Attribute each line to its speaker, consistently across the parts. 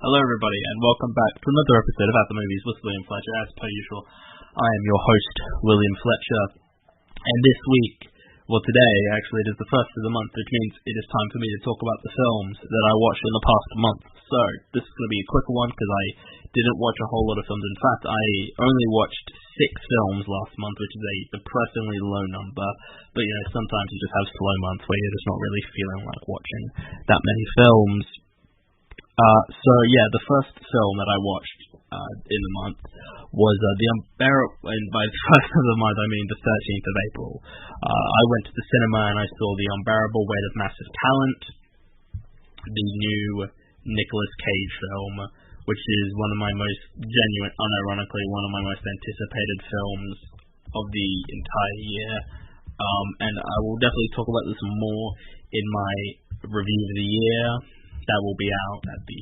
Speaker 1: Hello everybody and welcome back to another episode of At the Movies with William Fletcher. As per usual, I am your host, William Fletcher. And this week, today actually, it is the first of the month, which means it is time for me to talk about the films that I watched in the past month. So, this is going to be a quicker one because I didn't watch a whole lot of films. In fact, I only watched 6 films last month, which is a depressingly low number. But sometimes you just have slow months where you're just not really feeling like watching that many films. The first film that I watched in the month was The Unbearable, and by the first of the month I mean the 13th of April. I went to the cinema and I saw The Unbearable Weight of Massive Talent, the new Nicolas Cage film, which is one of my most genuine, unironically, one of my most anticipated films of the entire year. And I will definitely talk about this more in my review of the year. That will be out at the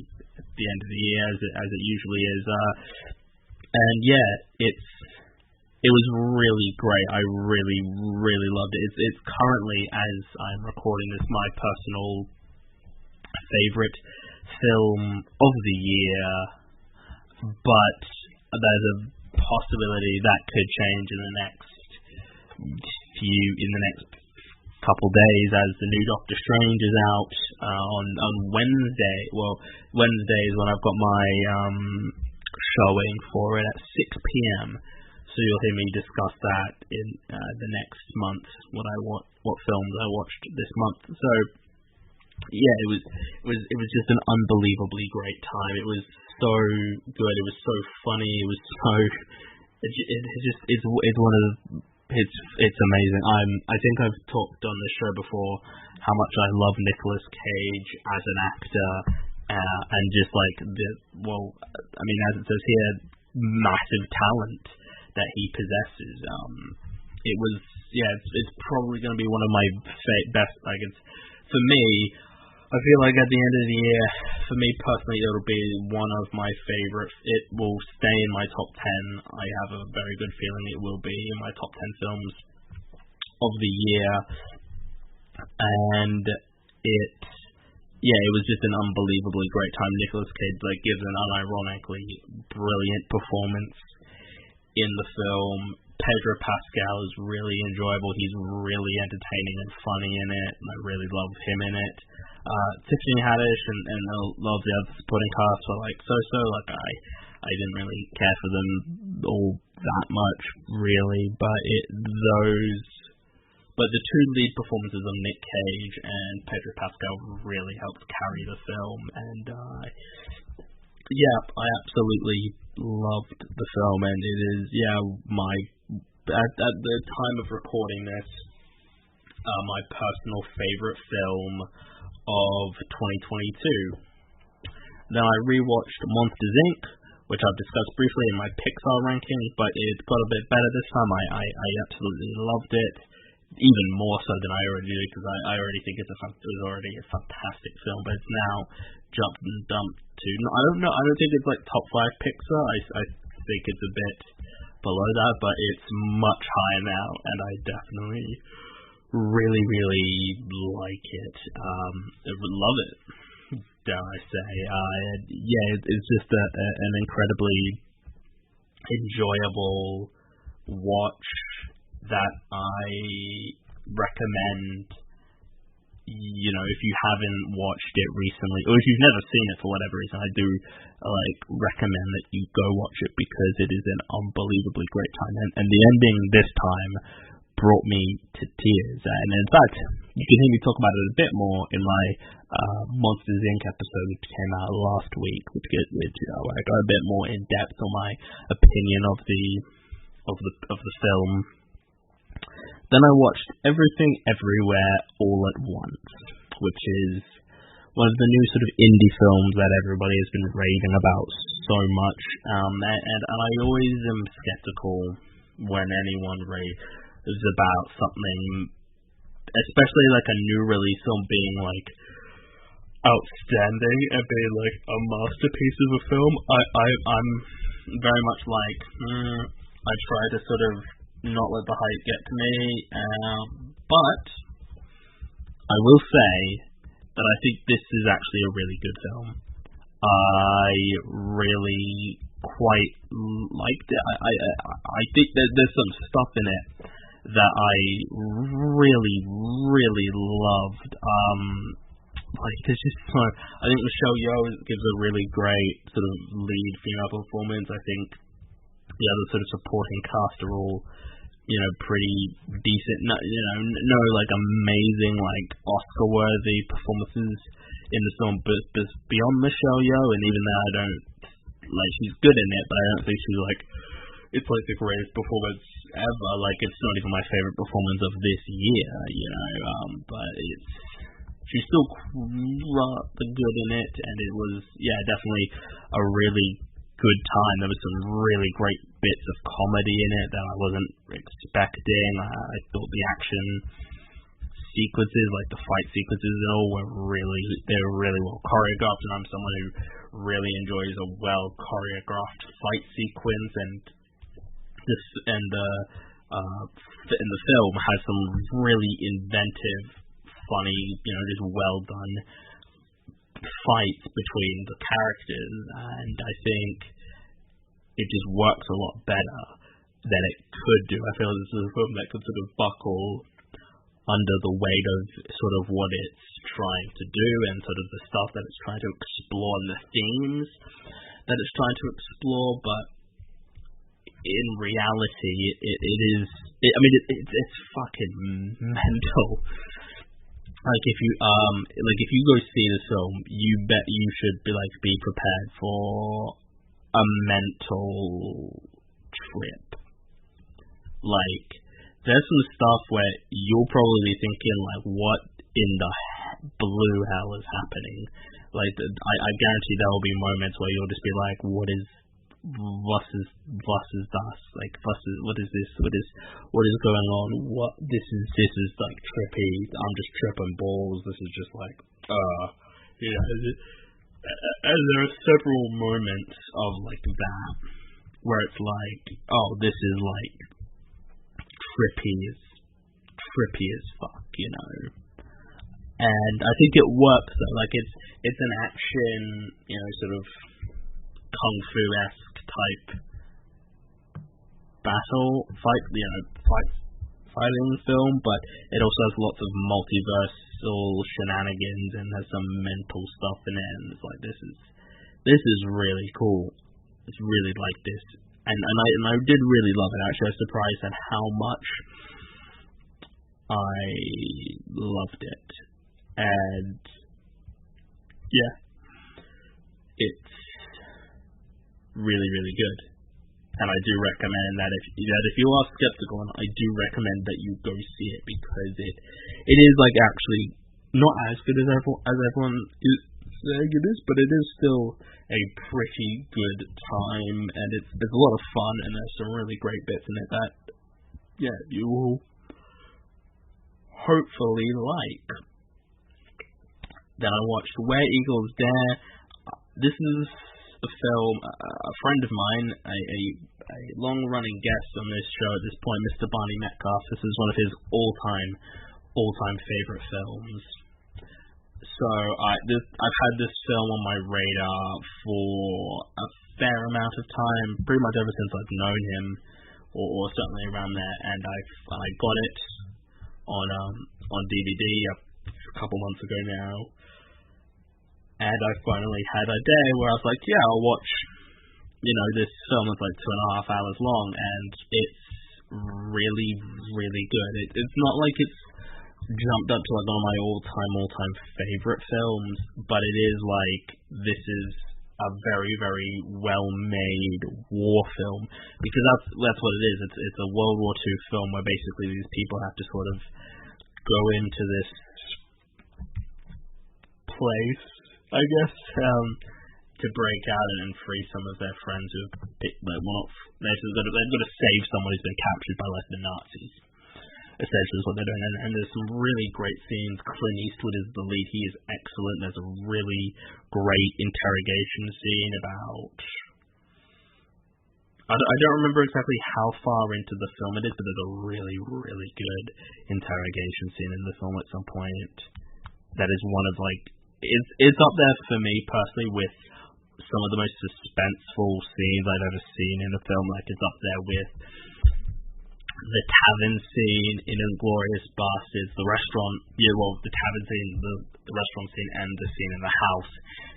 Speaker 1: end of the year, as it usually is. It was really great. I really, really loved it. It's currently, as I'm recording this, my personal favorite film of the year. But there's a possibility that could change in the next couple days, as the new Doctor Strange is out on Wednesday. Well, Wednesday is when I've got my showing for it at 6 p.m. So you'll hear me discuss that in the next month. What films I watched this month. So yeah, it was just an unbelievably great time. It was so good. It was so funny. It was so. It's one of the. It's amazing. I think I've talked on this show before how much I love Nicolas Cage as an actor, and just like as it says here, massive talent that he possesses. It's probably going to be one of my best. For me, I feel like at the end of the year, for me personally, it'll be one of my favorites. It will stay in my top 10. I have a very good feeling it will be in my top 10 films of the year. And it was just an unbelievably great time. Nicolas Cage gives an unironically brilliant performance in the film. Pedro Pascal is really enjoyable. He's really entertaining and funny in it, and I really love him in it. Tiffany Haddish and a lot of the other supporting cast were so. I didn't really care for them all that much, really. But the two lead performances of Nick Cage and Pedro Pascal really helped carry the film, and I absolutely loved the film, and it is at the time of recording this, my personal favorite film of 2022. Then I rewatched Monsters Inc., which I've discussed briefly in my Pixar ranking, but it got a bit better this time. I absolutely loved it, even more so than I already did, because I already think it was already a fantastic film, but it's now jumped and dumped to, I don't think it's top 5 Pixar. I think it's a bit below that, but it's much higher now, and I definitely really, really like it. I would love it, dare I say. It's just an incredibly enjoyable watch that I recommend. If you haven't watched it recently, or if you've never seen it for whatever reason, I do recommend that you go watch it, because it is an unbelievably great time. And the ending this time brought me to tears. And in fact, you can hear me talk about it a bit more in my Monsters Inc. episode, which came out last week, where I go a bit more in depth on my opinion of the film. Then I watched Everything Everywhere All at Once, which is one of the new sort of indie films that everybody has been raving about so much. And I always am skeptical when anyone raves about something, especially a new release film being outstanding and being a masterpiece of a film. I'm very much I try to sort of not let the hype get to me, but I will say that I think this is actually a really good film. I really quite liked it. I think that there's some stuff in it that I really, really loved. Like there's just so I think Michelle Yeoh gives a really great sort of lead female performance. I think the other sort of supporting cast are all, pretty decent. No like amazing like Oscar worthy performances in the film, but beyond Michelle Yeoh, and even though I don't like she's good in it, but I don't think she's like it's like the greatest performance ever. Like it's not even my favorite performance of this year, but she's still rather good in it, and it was definitely a really good time. There was some really great bits of comedy in it that I wasn't expecting. I thought the action sequences, like the fight sequences and all, they were really well choreographed, and I'm someone who really enjoys a well choreographed fight sequence, and the film has some really inventive, funny, just well done fights between the characters, and I think it just works a lot better than it could do. I feel this is a film that could sort of buckle under the weight of sort of what it's trying to do and sort of the stuff that it's trying to explore and the themes that it's trying to explore, but in reality it's fucking mental. Like if you go see this film, you bet you should be prepared for a mental trip. Like there's some stuff where you'll probably be thinking like, what in the blue hell is happening? Like I guarantee there will be moments where you'll just be like, what is was is das? Like what is this? What is going on? What this is like trippy. I'm just tripping balls. This is just like and there are several moments of like that where it's like, oh, this is like trippy as fuck, And I think it works though. Like it's an action, sort of kung fu-esque type fighting film, but it also has lots of multiversal shenanigans and has some mental stuff in it, and it's like this is really cool. It's really like this, and I did really love it. Actually, I was surprised at how much I loved it, and it's really, really good. And I do recommend that if you are skeptical, and I do recommend that you go see it, because it is like actually not as good as everyone is saying it is, but it is still a pretty good time, and it's a lot of fun, and there's some really great bits in it that you will hopefully like. Then I watched Where Eagles Dare. This is a film, a friend of mine, a long-running guest on this show at this point, Mr. Barney Metcalf. This is one of his all-time favorite films. So I've had this film on my radar for a fair amount of time, pretty much ever since I've known him, or certainly around there. And I got it on DVD a couple months ago now. And I finally had a day where I was like, I'll watch, this film is like 2.5 hours long, and it's really, really good. It's not like it's jumped up to like one of my all-time favorite films, but it is like, this is a very, very well-made war film, because that's what it is. It's a World War II film where basically these people have to sort of go into this place, I guess, to break out and free some of their friends who've they've got to save someone who's been captured by the Nazis. Essentially is what they're doing, and there's some really great scenes. Clint Eastwood is the lead. He is excellent. There's a really great interrogation scene about, I don't remember exactly how far into the film it is, but there's a really, really good interrogation scene in the film at some point that is one of like, it's up there for me personally with some of the most suspenseful scenes I've ever seen in a film. Like, it's up there with the tavern scene in Inglourious Basterds, the tavern scene, the restaurant scene, and the scene in the house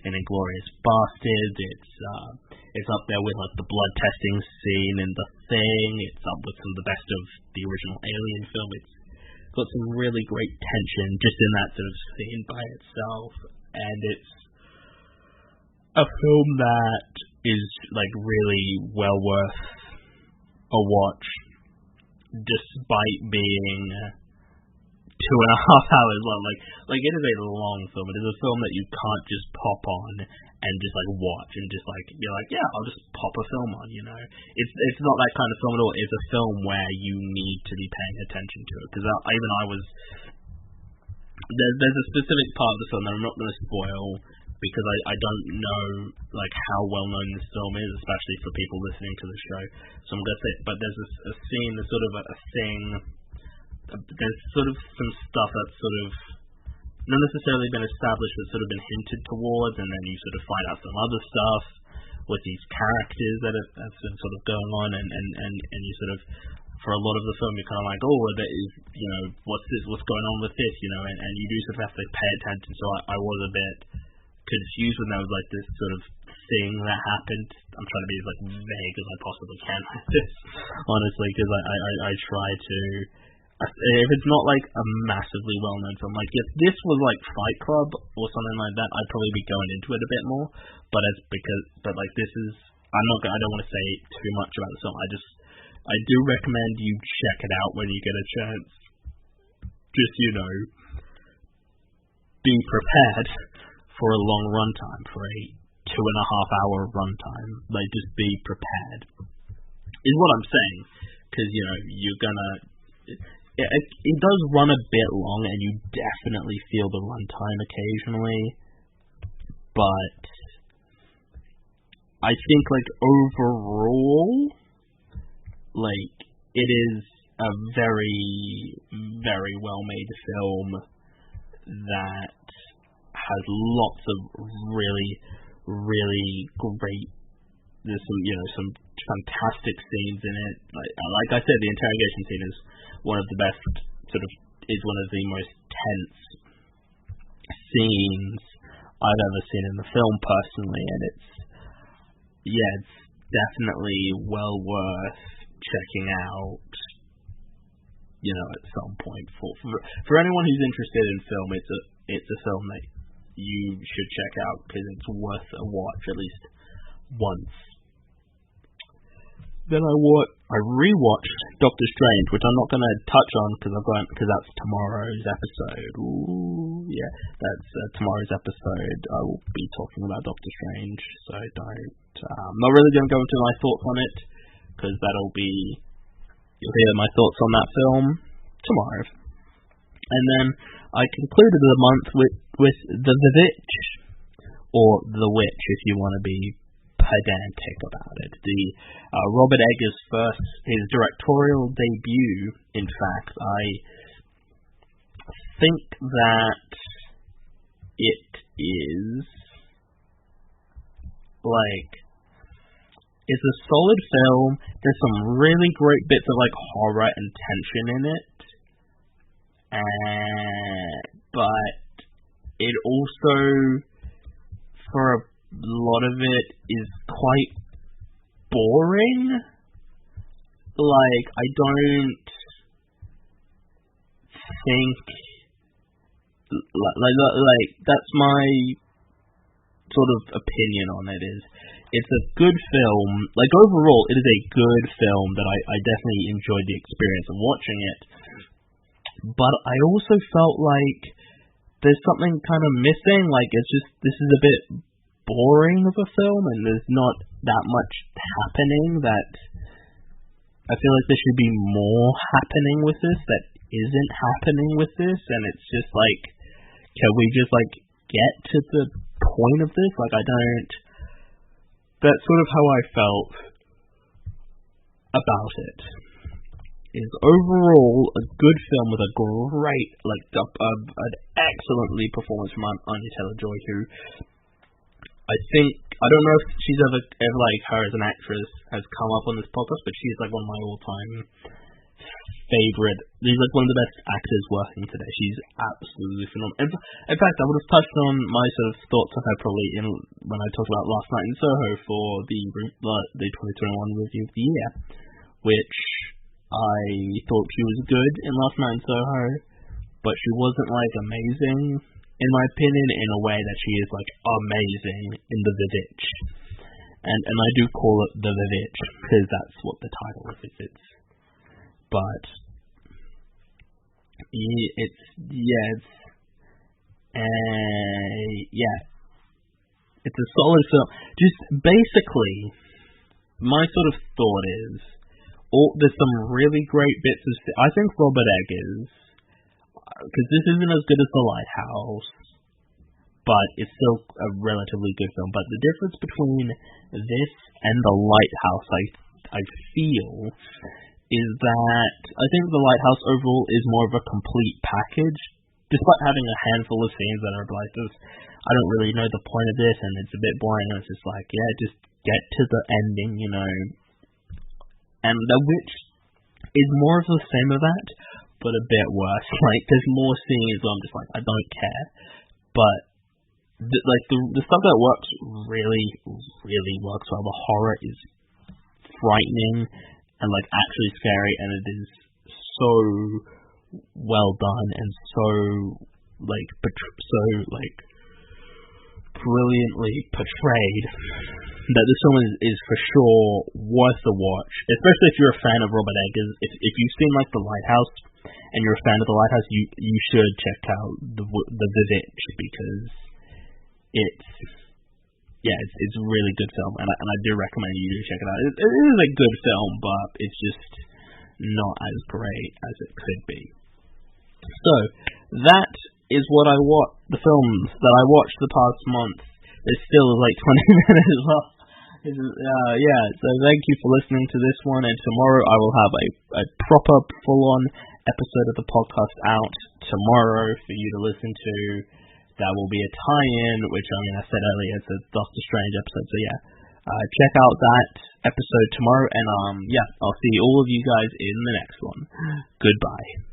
Speaker 1: in Inglourious Basterds. It's up there with like the blood testing scene in The Thing. It's up with some of the best of the original Alien film. It's got some really great tension just in that sort of scene by itself, and it's a film that is like really well worth a watch, despite being 2.5 hours long. Like it is a long film. It is a film that you can't just pop on and just like watch and just like be like, yeah, I'll just pop a film on, you know. It's not that kind of film at all. It's a film where you need to be paying attention to it, because there's a specific part of the film that I'm not going to spoil, because I don't know like how well known this film is, especially for people listening to the show. So I'm going to say, but there's a scene, there's sort of a thing, there's sort of some stuff that's sort of not necessarily been established, but sort of been hinted towards, and then you sort of find out some other stuff with these characters that's been sort of going on, and you sort of, for a lot of the film, you're kind of like, oh, that is, you know, what's going on with this, you know, and you do sort of have to pay attention. So I was a bit confused when there was like this sort of thing that happened. I'm trying to be as like vague as I possibly can with this, honestly, because I try to. If it's not like a massively well-known film, like if this was like Fight Club or something like that, I'd probably be going into it a bit more. But like this is, I don't want to say too much about the film. I do recommend you check it out when you get a chance. Just, you know, be prepared for a long runtime, for a 2.5 hour runtime. Like, just be prepared, is what I'm saying. Because, you know, you're gonna. It does run a bit long, and you definitely feel the runtime occasionally, but I think, like, overall, like, it is a very, very well-made film that has lots of really, really great, there's some, you know, some fantastic scenes in it. Like I said, the interrogation scene is one of the best, is one of the most tense scenes I've ever seen in the film, personally, and it's definitely well worth checking out, you know, at some point. For anyone who's interested in film, it's a film that you should check out, because it's worth a watch at least once. Then I rewatched Doctor Strange, which I'm not going to touch on because that's tomorrow's episode. Ooh, yeah, that's tomorrow's episode. I will be talking about Doctor Strange, so I'm not really going to go into my thoughts on it, because you'll hear my thoughts on that film tomorrow. And then I concluded the month with The Witch, or The Witch, if you want to be pedantic about it. The Robert Eggers' his directorial debut, in fact. I think that it is like, it's a solid film. There's some really great bits of like horror and tension in it, but it also, for a lot of it, is quite boring. Like, I don't think like that's my sort of opinion on it. Is it's a good film. Like, overall, it is a good film that I definitely enjoyed the experience of watching it. But I also felt like there's something kind of missing. Like, it's just, this is a bit boring of a film, and there's not that much happening. That I feel like there should be more happening with this that isn't happening with this, and it's just like, can we just like get to the point of this? Like, that's sort of how I felt about it. Is overall a good film with a great, like, an excellent lead performance from Anya Taylor-Joy, who I think I don't know if she's ever like her as an actress has come up on this podcast, but she's like one of my all-time favorite. She's like one of the best actors working today. She's absolutely phenomenal. In fact, I would have touched on my sort of thoughts on her probably when I talked about Last Night in Soho for the 2021 review of the year, which I thought she was good in Last Night in Soho, but she wasn't like amazing in my opinion in a way that she is like amazing in The Vivitch. And I do call it The Vivitch because that's what the title is. But it's a solid film. Just basically, my sort of thought is, there's some really great bits of. I think Robert Eggers, because this isn't as good as The Lighthouse, but it's still a relatively good film. But the difference between this and The Lighthouse, I feel, is that I think The Lighthouse overall is more of a complete package, despite having a handful of scenes that are like this. I don't really know the point of this, and it's a bit boring. And it's just like, yeah, just get to the ending, you know. And The Witch is more of the same of that, but a bit worse. Like, there's more scenes where I'm just like, I don't care. But the stuff that works really, really works well. The horror is frightening and like actually scary, and it is so well done and so brilliantly portrayed that this film is for sure worth the watch, especially if you're a fan of Robert Eggers. If you've seen like The Lighthouse and you're a fan of The Lighthouse, you should check out the Vivitch, because it's a really good film, and I do recommend you do check it out. It is a good film, but it's just not as great as it could be. So that is what the films that I watched the past month. There's still like 20 minutes left. So thank you for listening to this one, and tomorrow I will have a proper full-on episode of the podcast out tomorrow for you to listen to. That will be a tie-in, which I said earlier, it's a Doctor Strange episode, so check out that episode tomorrow, and I'll see all of you guys in the next one. Goodbye.